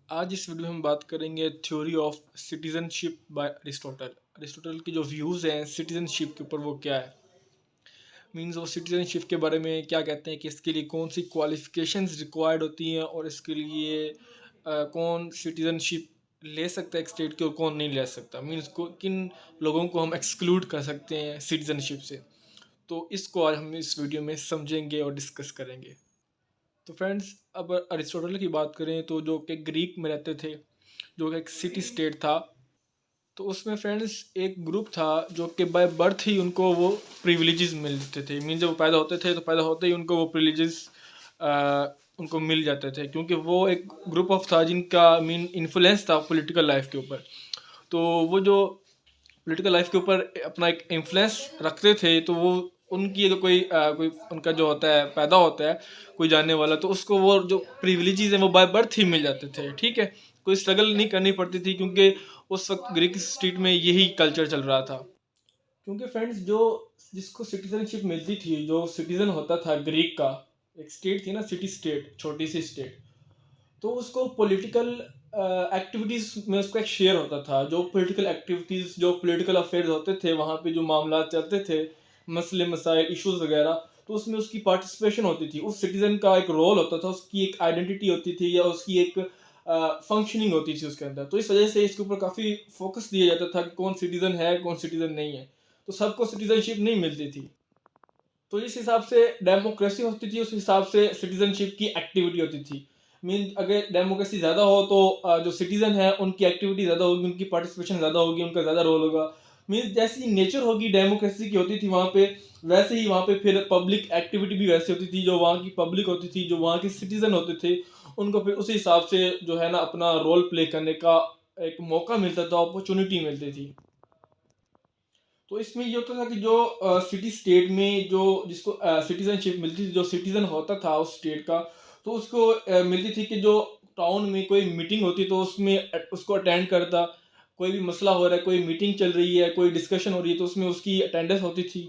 आज इस वीडियो में हम बात करेंगे theory of citizenship by Aristotle. Aristotle के जो व्यूज़ हैं सिटीजनशिप के ऊपर वो क्या है, मीन्स वो सिटीजनशिप के बारे में क्या कहते हैं कि इसके लिए कौन सी क्वालिफिकेशंस रिक्वायर्ड होती हैं और इसके लिए कौन सिटीजनशिप ले सकता है एक स्टेट की और कौन नहीं ले सकता, मीन्स को किन लोगों को हम एक्सक्लूड कर सकते हैं सिटीजनशिप से। तो इसको आज हम इस वीडियो में समझेंगे और डिस्कस करेंगे। तो फ्रेंड्स, अब अरिस्टोटल की बात करें तो जो कि ग्रीक में रहते थे, जो कि एक सिटी स्टेट था, तो उसमें फ्रेंड्स एक ग्रुप था जो कि बाय बर्थ ही उनको वो प्रिविलेजेस मिलते थे। मीन जब वो पैदा होते थे तो पैदा होते ही उनको वो प्रिविलेजेस उनको मिल जाते थे, क्योंकि वो एक ग्रुप ऑफ था जिनका मीन इन्फ्लुएंस था पॉलिटिकल लाइफ के ऊपर। तो वो जो पॉलिटिकल लाइफ के ऊपर अपना एक इन्फ्लुएंस रखते थे, तो वो उनकी अगर कोई उनका जो होता है पैदा होता है कोई जानने वाला, तो उसको वो जो प्रिविलेजेस हैं वो बाय बर्थ ही मिल जाते थे। ठीक है, कोई स्ट्रगल नहीं करनी पड़ती थी, क्योंकि उस वक्त ग्रीक स्टेट में यही कल्चर चल रहा था। क्योंकि फ्रेंड्स, जो जिसको सिटीजनशिप मिलती थी, जो सिटीजन होता था ग्रीक का, एक स्टेट थी ना, सिटी स्टेट, छोटी सी स्टेट, तो उसको पॉलिटिकल एक्टिविटीज में उसका एक शेयर होता था। जो पॉलिटिकल एक्टिविटीज, जो पॉलिटिकल अफेयर्स होते थे वहाँ पे, जो मामला चलते थे, मसले मसाइल इश्यूज वगैरह, तो उसमें उसकी पार्टिसिपेशन होती थी। उस सिटीजन का एक रोल होता था, उसकी एक आइडेंटिटी होती थी या उसकी एक फंक्शनिंग होती थी उसके अंदर। तो इस वजह से इसके ऊपर काफ़ी फोकस दिया जाता था कि कौन सिटीजन है कौन सिटीजन नहीं है। तो सबको सिटीजनशिप नहीं मिलती थी। तो जिस हिसाब से डेमोक्रेसी होती थी उस हिसाब से सिटीजनशिप की एक्टिविटी होती थी। मीन अगर डेमोक्रेसी ज़्यादा हो तो जो सिटीजन है उनकी एक्टिविटी ज़्यादा होगी, उनकी पार्टिसिपेशन ज़्यादा होगी, उनका ज़्यादा रोल होगा। मीन्स जैसी नेचर होगी डेमोक्रेसी की होती थी वहाँ पे, वैसे ही वहाँ पे फिर पब्लिक एक्टिविटी भी वैसी होती थी। जो वहाँ की पब्लिक होती थी, जो वहाँ के सिटीजन होते थे, उनको फिर उसी हिसाब से जो है ना अपना रोल प्ले करने का एक मौका मिलता था, अपॉर्चुनिटी मिलती थी। तो इसमें ये होता था कि जो सिटी स्टेट में जो जिसको सिटीजनशिप मिलती थी, जो सिटीजन होता था उस स्टेट का, तो उसको मिलती थी कि जो टाउन में कोई मीटिंग होती तो उसमें उसको अटेंड करता। कोई भी मसला हो रहा है, कोई मीटिंग चल रही है, कोई डिस्कशन हो रही है, तो उसमें उसकी अटेंडेंस होती थी।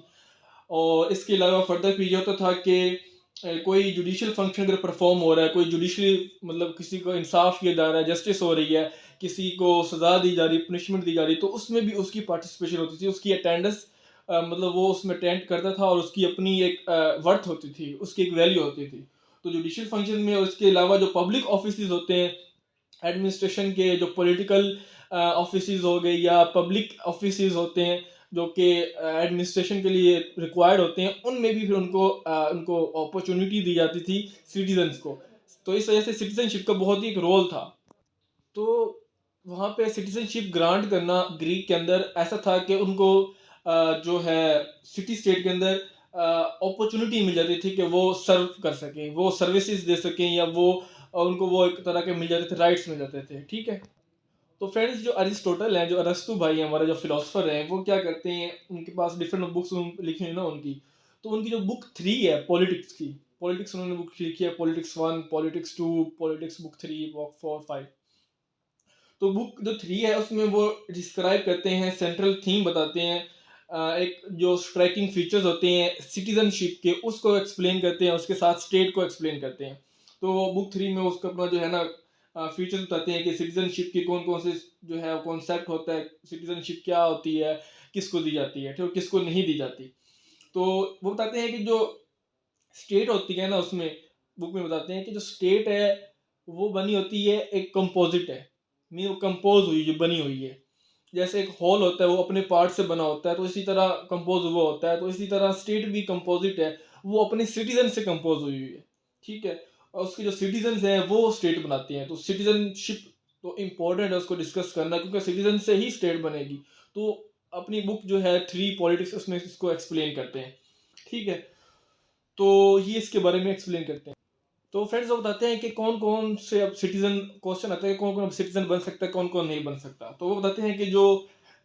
और इसके अलावा फर्दर भी ये होता था कि कोई जुडिशियल फंक्शन अगर परफॉर्म हो रहा है, कोई जुडिशली मतलब किसी को इंसाफ किया जा रहा है, जस्टिस हो रही है, किसी को सजा दी जा रही, पनिशमेंट दी जा रही, तो उसमें भी उसकी पार्टिसिपेशन होती थी, उसकी अटेंडेंस मतलब वो उसमें अटेंड करता था और उसकी अपनी एक वर्थ होती थी, उसकी एक वैल्यू होती थी। तो जुडिशियल फंक्शन में, उसके अलावा जो पब्लिक ऑफिस होते हैं एडमिनिस्ट्रेशन के, जो पॉलिटिकल ऑफिस हो गए या पब्लिक ऑफिस होते हैं जो कि एडमिनिस्ट्रेशन के लिए रिक्वायर्ड होते हैं, उनमें भी फिर उनको अपॉर्चुनिटी दी जाती थी सिटीजन्स को। तो इस वजह से सिटीजनशिप का बहुत ही एक रोल था। तो वहाँ पे सिटीजनशिप ग्रांट करना ग्रीक के अंदर ऐसा था कि उनको जो है सिटी स्टेट के अंदर अपॉर्चुनिटी मिल जाती थी कि वो सर्व कर सकें, वो सर्विसेज दे सकें, या वो उनको वो एक तरह के मिल जाते थे, राइट्स मिल जाते थे। ठीक है, तो फ्रेंड्स, जो अरिस्टोटल हैं, जो अरस्तु भाई हैं, हमारे जो फिलोसफर हैं, वो क्या करते हैं, उनके पास डिफरेंट बुक्स लिखी हैं ना उनकी। तो उनकी जो बुक 3 है पॉलिटिक्स की, पॉलिटिक्स उन्होंने बुक लिखी है, politics 1, politics 2, politics book 3, book 4, 5। तो बुक जो 3 है उसमें वो डिस्क्राइब करते हैं, सेंट्रल थीम बताते हैं, एक जो स्ट्राइकिंग फीचर्स होते हैं सिटीजनशिप के, उसको एक्सप्लेन करते हैं, उसके साथ स्टेट को एक्सप्लेन करते हैं। तो बुक 3 में उसका अपना जो है ना फीचर्स बताते हैं कि सिटीजनशिप के कौन कौन से जो है कॉन्सेप्ट होता है, सिटीजनशिप क्या होती है, किसको दी जाती है, ठीक, किसको नहीं दी जाती। तो वो बताते हैं कि जो स्टेट होती है ना, उसमें बुक में बताते हैं कि जो स्टेट है वो बनी होती है, एक कंपोजिट है, मीन वो कंपोज हुई जो बनी हुई है। जैसे एक हॉल होता है वो अपने पार्ट से बना होता है, तो इसी तरह कंपोज हुआ होता है, तो इसी तरह स्टेट भी कंपोजिट है, वो अपने सिटीजन से कंपोज हुई हुई है। ठीक है, और उसके जो सिटीजन हैं वो स्टेट बनाती हैं। तो सिटीजनशिप तो इम्पोर्टेंट है उसको डिस्कस करना, क्योंकि सिटीजन से ही स्टेट बनेगी। तो अपनी बुक जो है 3 पॉलिटिक्स, उसमें इसको एक्सप्लेन करते हैं। ठीक है, तो ये इसके बारे में एक्सप्लेन करते हैं। तो फ्रेंड्स, वो बताते हैं कि कौन कौन से अब सिटीजन, क्वेश्चन आता है कौन कौन अब सिटीजन बन सकता है, कौन कौन नहीं बन सकता। तो वो बताते हैं कि जो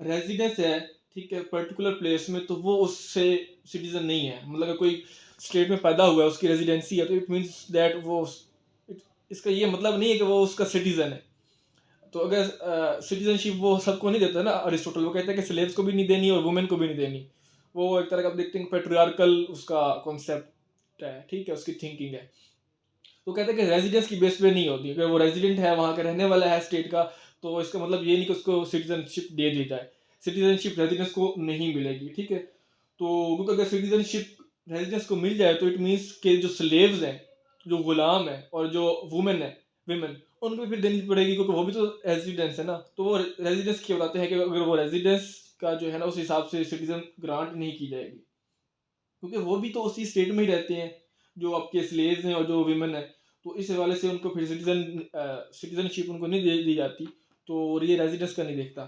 रेजिडेंस है, ठीक है, पर्टिकुलर प्लेस में, तो वो उससे सिटीजन नहीं है। मतलब अगर कोई स्टेट में पैदा हुआ है, उसकी रेजिडेंसी है, तो इट मीन्स दैट वो इसका ये मतलब नहीं है कि वो उसका सिटीजन है। तो अगर सिटीजनशिप वो सबको नहीं देता ना, अरिस्टोटल वो कहते हैं कि स्लेव्स को भी नहीं देनी और वुमेन को भी नहीं देनी। वो एक तरह का आप देखते हैं पेट्रियार्कल उसका कॉन्सेप्ट है, ठीक है, उसकी थिंकिंग है। तो कहते हैं कि रेजिडेंस की बेस पे नहीं होती, अगर वो रेजिडेंट है, वहाँ का रहने वाला है स्टेट का, तो इसका मतलब ये नहीं कि उसको सिटीजनशिप दे दी जाए, सिटीजनशिप रेजिडेंस को नहीं मिलेगी, ठीक है। तो क्योंकि अगर सिटीजनशिप रेजिडेंस को मिल जाए तो इट मीन्स के जो स्लेव्स हैं, जो गुलाम है, और जो वुमेन है, विमेन, उनको भी फिर देनी पड़ेगी, क्योंकि वो भी तो रेजिडेंस है ना। तो वो रेजिडेंस क्या बताते हैं कि अगर वो रेजिडेंस का जो है ना उस हिसाब से सिटीजन ग्रांट नहीं की जाएगी, क्योंकि वो भी तो उसी स्टेट में ही रहते हैं जो आपके स्लेव्स हैं और जो विमेन है। तो इस हवाले से उनको फिर सिटीजनशिप उनको नहीं दी जाती, तो ये रेजिडेंस का नहीं देखता।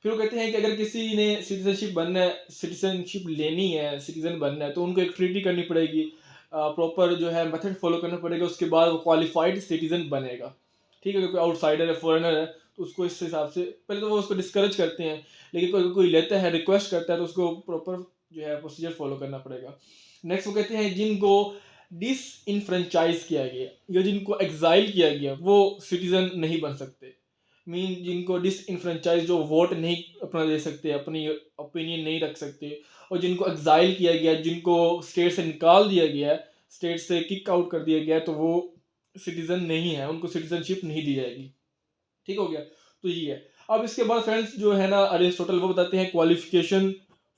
फिर वो कहते हैं कि अगर किसी ने सिटीजनशिप बनना है, सिटीजनशिप लेनी है, सिटीजन बनना है, तो उनको एक ट्रीटी करनी पड़ेगी, प्रॉपर जो है मेथड फॉलो करना पड़ेगा, उसके बाद वो क्वालिफाइड सिटीजन बनेगा, ठीक है। क्योंकि आउटसाइडर है, फॉरेनर है, तो उसको इस हिसाब से पहले तो वो उसको डिस्करेज करते हैं, लेकिन कोई लेता है, रिक्वेस्ट करता है, तो उसको प्रॉपर जो है प्रोसीजर फॉलो करना पड़ेगा। नेक्स्ट वो कहते हैं जिनको डिसइनफ्रेंचाइज किया गया या जिनको एग्जाइल किया गया वो सिटीजन नहीं बन सकते। मीन जिनको डिसइनफ्रेंचाइज, जो वोट नहीं अपना दे सकते, अपनी ओपिनियन नहीं रख सकते, और जिनको एग्जाइल किया गया, जिनको स्टेट से निकाल दिया गया है, स्टेट से किक आउट कर दिया गया है, तो वो सिटीजन नहीं है, उनको सिटीजनशिप नहीं दी जाएगी, ठीक हो गया। तो ये है। अब इसके बाद फ्रेंड्स जो है ना अरिस्टोटल वो बताते हैं क्वालिफिकेशन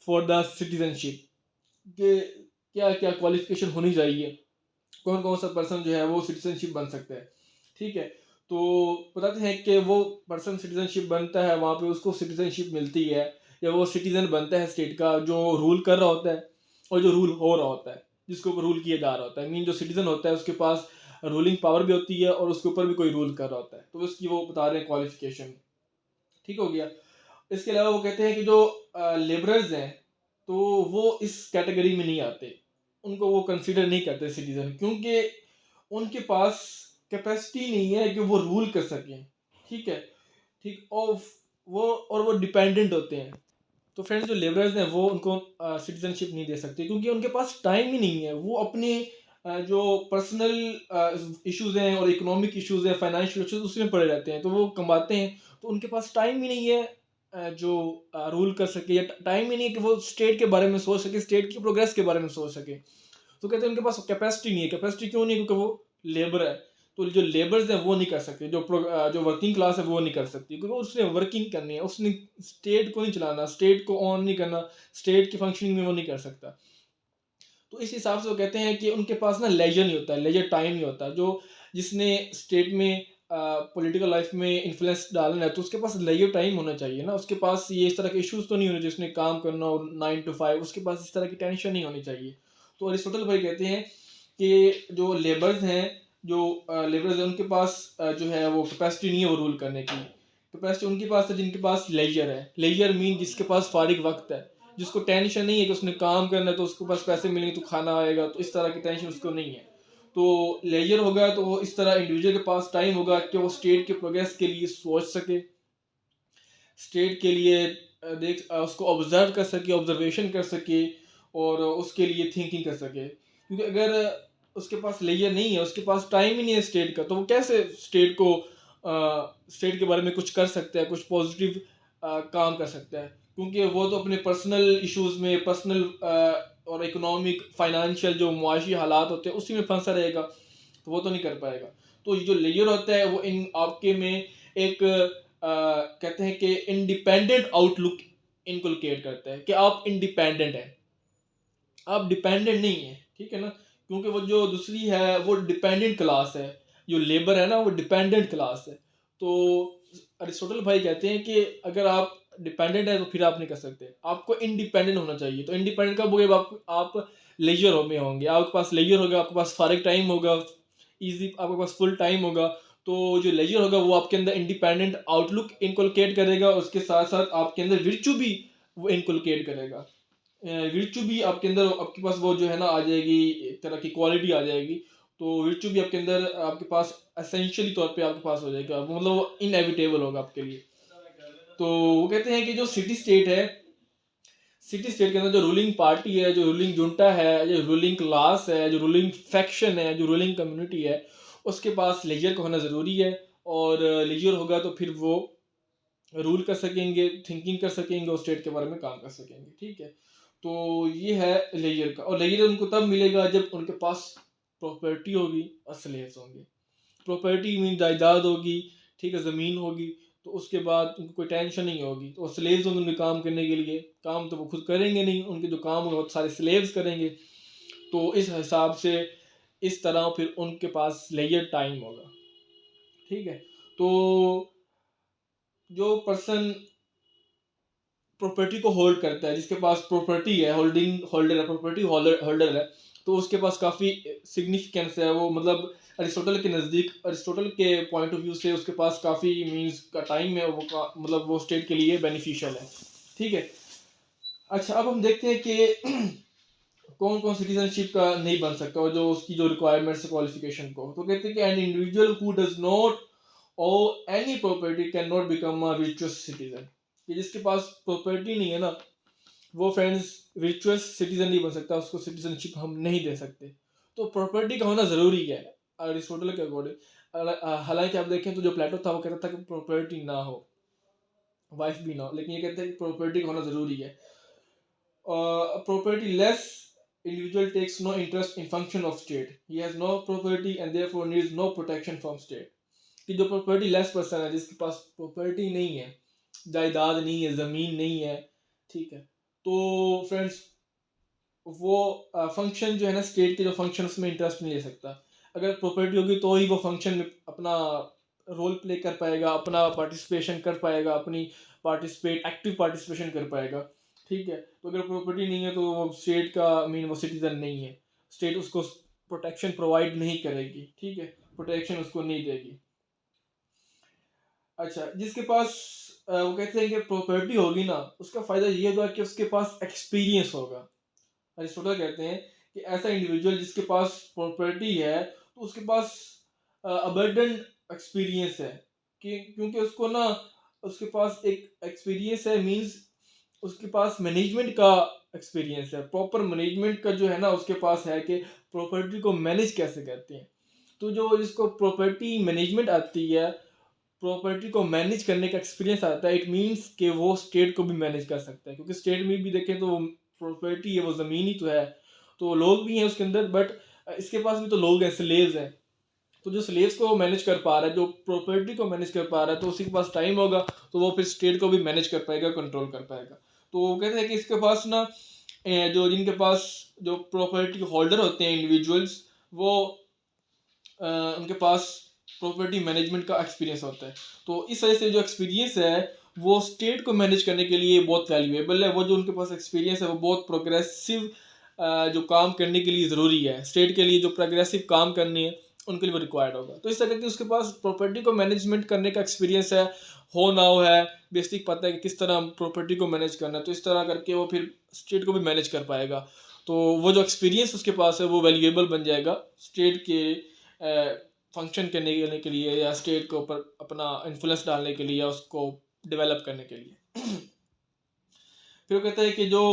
फॉर द सिटीजनशिप, कि क्या क्या क्वालिफिकेशन होनी चाहिए, कौन कौन सा पर्सन जो है वो सिटीजनशिप बन सकता है, ठीक है। तो बताते हैं कि वो पर्सन सिटीजनशिप बनता है, वहाँ पे उसको सिटीजनशिप मिलती है, या वो सिटीजन बनता है स्टेट का जो रूल कर रहा होता है और जो रूल हो रहा होता है, जिसके ऊपर रूल किया जा रहा होता है। मीन जो सिटीजन होता है उसके पास रूलिंग पावर भी होती है और उसके ऊपर भी कोई रूल कर रहा होता है, तो उसकी वो बता रहे हैं क्वालिफिकेशन, ठीक हो गया। इसके अलावा वो कहते हैं कि जो लेबरर्स हैं, तो वो इस कैटेगरी में नहीं आते, उनको वो कंसीडर नहीं करते सिटीजन, क्योंकि उनके पास कैपेसिटी नहीं है कि वो रूल कर सकें, ठीक है, ठीक। और वो डिपेंडेंट होते हैं। तो फ्रेंड्स जो लेबरर्स हैं वो उनको सिटीजनशिप नहीं दे सकते, क्योंकि उनके पास टाइम ही नहीं है, वो अपने जो पर्सनल इश्यूज हैं और इकोनॉमिक इश्यूज हैं, फाइनेंशियल इश्यूज, उसमें पड़े रहते हैं, तो वो कमाते हैं, तो उनके पास टाइम ही नहीं है जो रूल कर सके, या टाइम ही नहीं है कि वो स्टेट के बारे में सोच सके, स्टेट की प्रोग्रेस के बारे में सोच सके। तो कहते हैं उनके पास कैपेसिटी नहीं है। कैपेसिटी क्यों नहीं है? क्योंकि वो लेबर है। तो जो लेबर्स हैं वो नहीं कर सकते, जो वर्किंग क्लास है वो नहीं कर सकती, क्योंकि उसने वर्किंग करनी है, उसने स्टेट को नहीं चलाना, स्टेट को ऑन नहीं करना, स्टेट की फंक्शनिंग में वो नहीं कर सकता। तो इस हिसाब से वो कहते हैं कि उनके पास ना लेजर नहीं होता, लेजर टाइम नहीं होता। जो जिसने स्टेट में पॉलिटिकल लाइफ में इन्फ्लुएंस डालना है, तो उसके पास लेजर टाइम होना चाहिए ना, उसके पास ये इस तरह के इश्यूज तो नहीं होने, जिसने काम करना हो 9 to 5, उसके पास इस तरह की टेंशन नहीं होनी चाहिए। तो अरिस्टोटल भाई कहते हैं कि जो लेबर्स हैं, जो लेबर्स हैं, उनके पास जो है वो कैपेसिटी नहीं है वो रूल करने की। कैपेसिटी उनके पास है जिनके पास लेजर है। लेजर मीन जिसके पास फारिग वक्त है, जिसको टेंशन नहीं है कि उसने काम करना है तो उसके पास पैसे मिलेंगे तो खाना आएगा, तो इस तरह की टेंशन उसको नहीं है। तो लेजर होगा तो वो इस तरह इंडिविजुअल के पास टाइम होगा कि वो स्टेट के प्रोग्रेस के लिए सोच सके, स्टेट के लिए उसको ऑब्जर्व कर सके, ऑब्जर्वेशन कर सके, और उसके लिए थिंकिंग कर सके। क्योंकि अगर उसके पास लेजर नहीं है, उसके पास टाइम ही नहीं है स्टेट का, तो वो कैसे स्टेट के बारे में कुछ कर सकता है, कुछ पॉजिटिव काम कर सकता है? क्योंकि वो तो अपने पर्सनल इश्यूज में, पर्सनल और इकोनॉमिक फाइनेंशियल जो मुआशी हालात होते हैं उसी में फंसा रहेगा, तो वो तो नहीं कर पाएगा। तो ये जो लेयर होता है वो इन आपके में एक कहते हैं कि इंडिपेंडेंट आउटलुक इनकलकेट करता है, कि आप इंडिपेंडेंट हैं, आप डिपेंडेंट नहीं है, ठीक है ना। क्योंकि वो जो दूसरी है वो डिपेंडेंट क्लास है, जो लेबर है ना वो डिपेंडेंट क्लास है। तो अरिस्टोटल भाई कहते हैं कि अगर आप डिपेंडेंट है तो फिर आप नहीं कर सकते, आपको इंडिपेंडेंट होना चाहिए। तो इंडिपेंडेंट कब होगे? आप लेजर में होंगे, आपके पास लेजर होगा, आपके पास फारिग टाइम होगा, इजी, आपके पास फुल टाइम होगा। तो जो लेजर होगा वो आपके अंदर इंडिपेंडेंट आउटलुक इनकलकेट करेगा, उसके साथ साथ आपके अंदर विर्चू भी वो इनकलकेट करेगा। विर्चू भी आपके अंदर, आपके पास वो जो है ना आ जाएगी, एक तरह की क्वालिटी आ जाएगी। तो विर्चू भी आपके अंदर, आपके पास एसेंशियली तौर पे आपके पास हो जाएगा, मतलब वो इनएविटेबल होगा आपके लिए। तो वो कहते हैं कि जो सिटी स्टेट है, सिटी स्टेट के अंदर जो रूलिंग पार्टी है, जो रूलिंग जुंटा है, जो रूलिंग क्लास है, जो रूलिंग फैक्शन है, जो रूलिंग कम्युनिटी है, उसके पास लेजर का होना ज़रूरी है। और लेजर होगा तो फिर वो रूल कर सकेंगे, थिंकिंग कर सकेंगे और स्टेट के बारे में काम कर सकेंगे, ठीक है। तो ये है लेयर का। और लेयर उनको तब मिलेगा जब उनके पास प्रॉपर्टी होगी और स्लेव्स होंगे। प्रॉपर्टी मीन जायदाद होगी, ठीक है, ज़मीन होगी, तो उसके बाद उनको कोई टेंशन नहीं होगी। तो स्लेव्स होंगे उनके काम करने के लिए, काम तो वो खुद करेंगे नहीं, उनके जो काम होंगे बहुत सारे स्लेव्स करेंगे। तो इस हिसाब से इस तरह फिर उनके पास लेजर टाइम होगा, ठीक है। तो जो पर्सन प्रॉपर्टी को होल्ड करता है, जिसके पास प्रॉपर्टी है, होल्डिंग होल्डर है, प्रॉपर्टी होल्डर है, तो उसके पास काफ़ी सिग्निफिकेंस है। वो मतलब अरिस्टोटल के नज़दीक, अरिस्टोटल के पॉइंट ऑफ व्यू से उसके पास काफ़ी मीन्स का टाइम है, वो मतलब वो स्टेट के लिए बेनिफिशियल है, ठीक है। अच्छा, अब हम देखते हैं कि कौन कौन सिटीजनशिप का नहीं बन सकता, और जो उसकी जो रिक्वायरमेंट्स है क्वालिफिकेशन को, तो कहते हैं कि an individual who does not owe any property can not become a virtuous citizen. कि जिसके पास प्रॉपर्टी नहीं है ना, वो फ्रेंड्स वर्चुअस सिटीजन नहीं बन सकता, उसको सिटीजनशिप हम नहीं दे सकते। तो प्रॉपर्टी का होना ज़रूरी है अरिस्टोटल के अकॉर्डिंग। हालांकि आप देखें तो जो प्लेटो था वो कहता था कि प्रॉपर्टी ना हो, वाइफ भी ना हो, लेकिन ये कहते हैं कि प्रॉपर्टी का होना ज़रूरी है। Property less individual takes no interest in function of state. He has no property and therefore needs no protection from state. कि जो प्रॉपर्टी लेस पर्सन है, जिसके पास प्रॉपर्टी नहीं है, जायदाद नहीं है, ज़मीन नहीं है, ठीक है, तो फ्रेंड्स वो फंक्शन जो है ना स्टेट के जो फंक्शन, उसमें इंटरेस्ट नहीं ले सकता। अगर प्रॉपर्टी होगी तो ही वो फंक्शन में अपना रोल प्ले कर पाएगा, अपना पार्टिसिपेशन कर पाएगा, अपनी एक्टिव पार्टिसिपेशन कर पाएगा, ठीक है। तो अगर प्रॉपर्टी नहीं है तो वो स्टेट का मीन वो सिटीजन नहीं है, स्टेट उसको प्रोटेक्शन प्रोवाइड नहीं करेगी, ठीक है, प्रोटेक्शन उसको नहीं देगी। अच्छा, जिसके पास वो कहते हैं कि प्रॉपर्टी होगी ना, उसका फायदा ये होगा कि उसके पास एक्सपीरियंस होगा। अरिस्टोटल कहते हैं कि ऐसा इंडिविजुअल जिसके पास प्रॉपर्टी है, तो उसके पास अबंडेंट एक्सपीरियंस है, कि क्योंकि उसको ना उसके पास एक एक्सपीरियंस है, मींस उसके पास मैनेजमेंट का एक्सपीरियंस है, प्रॉपर मैनेजमेंट का जो है ना उसके पास है, कि प्रॉपर्टी को मैनेज कैसे करते हैं। तो जो जिसको प्रॉपर्टी मैनेजमेंट आती है, प्रॉपर्टी को मैनेज करने का एक्सपीरियंस आता है, इट मीन्स कि वो स्टेट को भी मैनेज कर सकता है, क्योंकि स्टेट में भी देखें तो वो प्रॉपर्टी है, वो ज़मीन ही तो है, तो लोग भी हैं उसके अंदर, बट इसके पास भी तो लोग हैं, स्लेव्स हैं। तो जो स्लेव्स को मैनेज कर पा रहा है, जो प्रॉपर्टी को मैनेज कर पा रहा है, तो उसी के पास टाइम होगा, तो वो फिर स्टेट को भी मैनेज कर पाएगा, कंट्रोल कर पाएगा। तो वो कहते हैं कि इसके पास ना जो जिनके पास जो प्रॉपर्टी होल्डर होते हैं इंडिविजुअल्स, वो उनके पास प्रॉपर्टी मैनेजमेंट का एक्सपीरियंस होता है। तो इस वजह से जो एक्सपीरियंस है वो स्टेट को मैनेज करने के लिए बहुत वैल्यूएबल है। वो जो उनके पास एक्सपीरियंस है वो बहुत प्रोग्रेसिव जो काम करने के लिए ज़रूरी है, स्टेट के लिए जो प्रोग्रेसिव काम करने हैं उनके लिए वो रिक्वायर्ड होगा। तो इस तरह की उसके पास प्रॉपर्टी को मैनेजमेंट करने का एक्सपीरियंस है, हो ना हो है, बेसिक पता है कि किस तरह प्रॉपर्टी को मैनेज करना है, तो इस तरह करके वो फिर स्टेट को भी मैनेज कर पाएगा। तो वो जो एक्सपीरियंस उसके पास है वो वैल्यूएबल बन जाएगा स्टेट के फंक्शन करने के लिए, या स्टेट के ऊपर अपना इन्फ्लुएंस डालने के लिए, या उसको डेवलप करने के लिए। फिर वो कहता है कि जो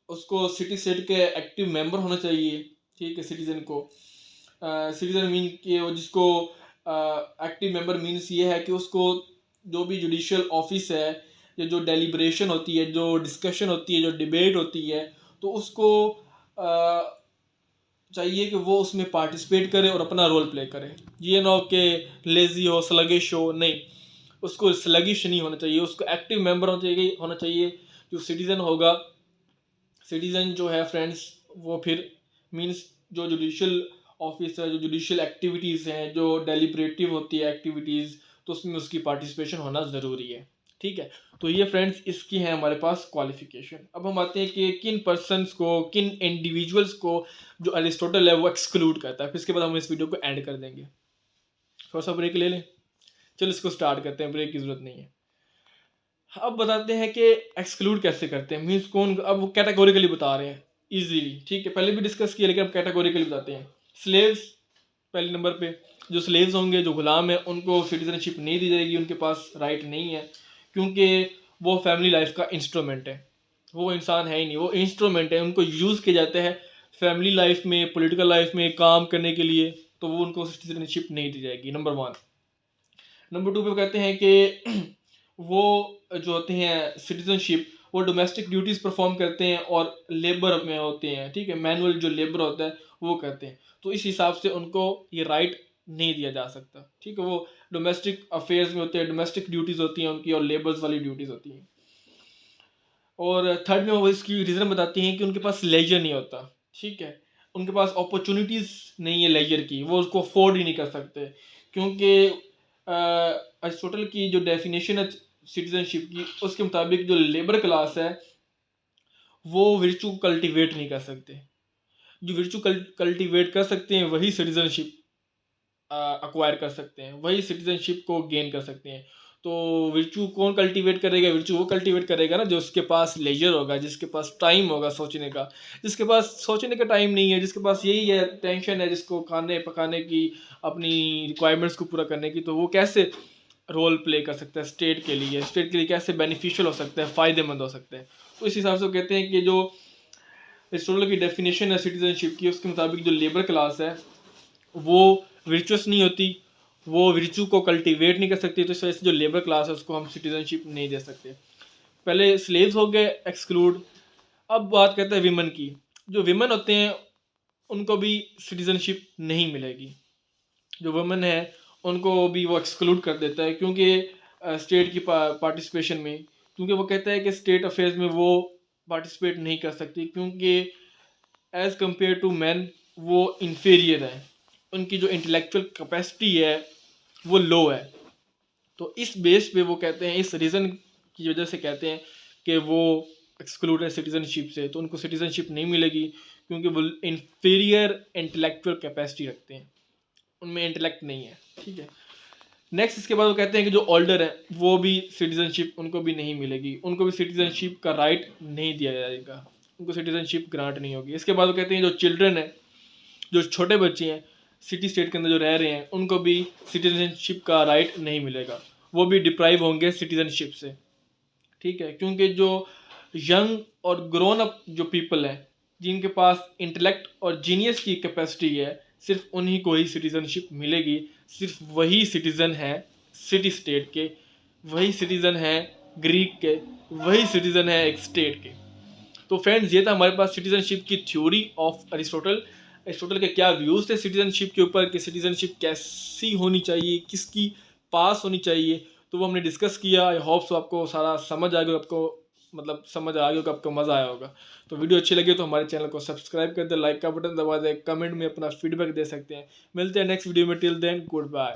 उसको सिटी स्टेट के एक्टिव मेंबर होना चाहिए, ठीक है, सिटीजन को। सिटीजन मीन कि वो जिसको एक्टिव मेंबर मीन्स ये है कि उसको जो भी जुडिशियल ऑफिस है, या जो डेलिब्रेशन होती है, जो डिस्कशन होती है, जो डिबेट होती है, तो उसको चाहिए कि वो उसमें पार्टिसिपेट करे और अपना रोल प्ले करे। ये ना हो कि लेजी हो, स्लगिश हो, नहीं, उसको स्लगिश नहीं होना चाहिए, उसको एक्टिव मेंबर होना चाहिए। जो सिटीज़न होगा, सिटीज़न जो है फ्रेंड्स, वो फिर मींस जो जुडिशियल ऑफिस है, जो जुडिशियल एक्टिविटीज़ हैं, जो डेलिब्रेटिव होती है एक्टिविटीज़, तो उसमें उसकी पार्टिसिपेशन होना ज़रूरी है, ठीक है। तो ये फ्रेंड्स इसकी है हमारे पास क्वालिफिकेशन। अब हम आते हैं कि किन पर्सनस को, किन इंडिविजुअल्स को जो अरिस्टोटल है वो एक्सक्लूड करता है। फिर इसके बाद हम इस वीडियो को एंड कर देंगे। थोड़ा सा ब्रेक ले लें, चलो इसको स्टार्ट करते हैं, ब्रेक की ज़रूरत नहीं है। अब बताते हैं कि एक्सक्लूड कैसे करते हैं, मीन्स कौन, अब वो कैटेगोरिकली बता रहे हैं इजीली, ठीक है, पहले भी डिस्कस किया लेकिन अब कैटेगोरिकली बताते हैं। स्लेव्स पहले नंबर पे, जो स्लेव्स होंगे, जो गुलाम है, उनको सिटीजनशिप नहीं दी जाएगी, उनके पास राइट नहीं है, क्योंकि वो फैमिली लाइफ का इंस्ट्रूमेंट है, वो इंसान है ही नहीं, वो इंस्ट्रूमेंट है, उनको यूज़ किया जाता है फैमिली लाइफ में, पॉलिटिकल लाइफ में काम करने के लिए, तो वो उनको सिटीजनशिप नहीं दी जाएगी, नंबर 1। नंबर 2 पे कहते हैं कि वो जो होते हैं सिटीजनशिप, वो डोमेस्टिक ड्यूटीज़ परफॉर्म करते हैं और लेबर में होते हैं, ठीक है, मैनुअल जो लेबर होता है वो करते हैं। तो इस हिसाब से उनको ये राइट नहीं दिया जा सकता, ठीक है। वो डोमेस्टिक अफेयर्स में होते हैं, डोमेस्टिक ड्यूटीज़ होती हैं उनकी और लेबर्स वाली ड्यूटीज़ होती हैं। और थर्ड में वो इसकी रीज़न बताती हैं कि उनके पास लेजर नहीं होता, ठीक है। उनके पास अपॉर्चुनिटीज़ नहीं है लेजर की, वो उसको अफोर्ड ही नहीं कर सकते, क्योंकि अरिस्टोटल की जो डेफिनेशन है सिटीजनशिप की, उसके मुताबिक जो लेबर क्लास है वो विर्चू कल्टीवेट नहीं कर सकते। जो विर्चू कल्टीवेट कर सकते हैं वही सिटीजनशिप अक्वायर कर सकते हैं, वही सिटीजनशिप को गेन कर सकते हैं। तो विर्चू कौन कल्टीवेट करेगा? विर्चू वो कल्टीवेट करेगा ना जो उसके पास लेजर होगा, जिसके पास टाइम होगा सोचने का। जिसके पास सोचने का टाइम नहीं है, जिसके पास यही है टेंशन है, जिसको खाने पकाने की, अपनी रिक्वायरमेंट्स को पूरा करने की, तो वो कैसे रोल प्ले कर सकता है स्टेट के लिए, स्टेट के लिए कैसे बेनिफिशियल हो सकता है, फ़ायदेमंद हो सकता है। तो इस हिसाब से वो कहते हैं कि जो एरिस्टोटल की डेफिनेशन है सिटीजनशिप की, उसके मुताबिक जो लेबर क्लास है वो विर्चुअस नहीं होती, वो विर्चू को कल्टीवेट नहीं कर सकती। तो इस वजह से जो लेबर क्लास है उसको हम सिटीजनशिप नहीं दे सकते। पहले स्लेव्स हो गए एक्सक्लूड। अब बात करते हैं विमेन की। जो विमेन होते हैं उनको भी सिटीजनशिप नहीं मिलेगी। जो वुमेन है उनको भी वो एक्सक्लूड कर देता है, क्योंकि स्टेट की पार्टिसिपेशन में, क्योंकि वो कहता है कि स्टेट अफेयर्स में वो पार्टिसिपेट नहीं कर सकती, क्योंकि एज कम्पेयर टू मैन वो इन्फीरियर है, उनकी जो इंटेलेक्चुअल कैपेसिटी है वो लो है। तो इस बेस पे वो कहते हैं, इस रीज़न की वजह से कहते हैं कि वो एक्सक्लूड है सिटीजनशिप से, तो उनको सिटीजनशिप नहीं मिलेगी, क्योंकि वो इन्फीरियर इंटेलेक्चुअल कैपेसिटी रखते हैं, उनमें इंटेलेक्ट नहीं है, ठीक है। नेक्स्ट इसके बाद वो कहते हैं कि जो ओल्डर है वो भी सिटीजनशिप उनको भी नहीं मिलेगी, उनको भी सिटीजनशिप का राइट नहीं दिया जाएगा, उनको सिटीजनशिप ग्रांट नहीं होगी। इसके बाद वो कहते हैं जो चिल्ड्रन है, जो छोटे बच्चे हैं सिटी स्टेट के अंदर जो रह रहे हैं, उनको भी सिटीजनशिप का राइट नहीं मिलेगा, वो भी डिप्राइव होंगे सिटीजनशिप से, ठीक है। क्योंकि जो यंग और ग्रोन अप जो पीपल हैं, जिनके पास इंटेलेक्ट और जीनियस की कैपेसिटी है, सिर्फ उन्हीं को ही सिटीजनशिप मिलेगी। सिर्फ वही सिटीज़न हैं सिटी स्टेट के, वही सिटीज़न हैं ग्रीक के, वही सिटीज़न है एक स्टेट के। तो फ्रेंड्स ये था हमारे पास सिटीजनशिप की थ्योरी ऑफ अरिस्टोटल। अरिस्टोटल के क्या व्यूज़ थे सिटीजनशिप के ऊपर, कि सिटीजनशिप कैसी होनी चाहिए, किसकी पास होनी चाहिए, तो वो हमने डिस्कस किया। आई होप सो आपको सारा समझ आ गया, आपको मतलब समझ आ गया होगा, आपको मज़ा आया होगा। तो वीडियो अच्छी लगी तो हमारे चैनल को सब्सक्राइब कर दे, लाइक का बटन दबा दे, कमेंट में अपना फीडबैक दे सकते हैं। मिलते हैं नेक्स्ट वीडियो में, टिल देन गुड बाय।